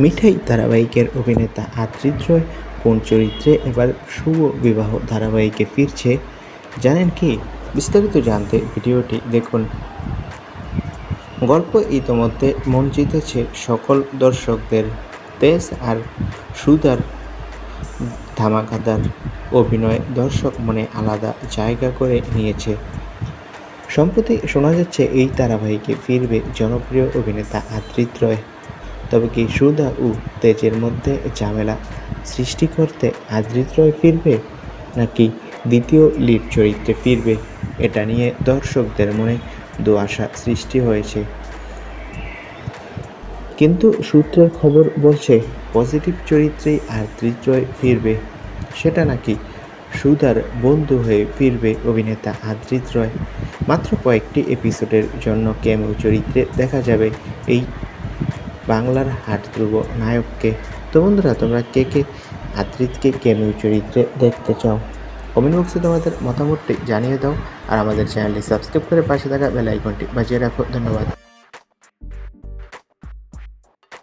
মিঠাই ধারাবাহিকের অভিনেতা আদ্রিত রয় কোন চরিত্রে এবার শুভ বিবাহ ধারাবাহিকে ফিরছে জানেন কি? বিস্তারিত জানতে ভিডিওটি দেখুন। গল্প ইতোমধ্যে মন জিতেছে সকল দর্শকদের। তেজ আর সুধার ধামাকাদার অভিনয় দর্শক মনে আলাদা জায়গা করে নিয়েছে। সম্প্রতি শোনা যাচ্ছে এই ধারাবাহিকে ফিরবে জনপ্রিয় অভিনেতা আদ্রিত রয়। তবে কি সুধা ও তেজের মধ্যে ঝামেলা সৃষ্টি করতে আদ্রিত রয় ফিরবে, নাকি দ্বিতীয় লিড চরিত্রে ফিরবে, এটা নিয়ে দর্শকদের মনে ধোঁয়াশা সৃষ্টি হয়েছে। কিন্তু সূত্রের খবর বলছে পজিটিভ চরিত্রেই আদ্রিত রয় ফিরবে, সেটা নাকি সুধার বন্ধু হয়ে ফিরবে অভিনেতা আদ্রিত রয়। মাত্র কয়েকটি এপিসোডের জন্য ক্যামেও চরিত্রে দেখা যাবে এই বাংলার হাটধ্রুব নায়ককে। তো বন্ধুরা, তোমরা কে কে আদ্রিতকে ক্যামেও চরিত্রে দেখতে চাও? কমেন্ট বক্সে তোমাদের মতামতটি জানিয়ে দাও আর আমাদের চ্যানেলটি সাবস্ক্রাইব করে পাশে থাকা বেল আইকনটি বাজিয়ে রাখো। ধন্যবাদ।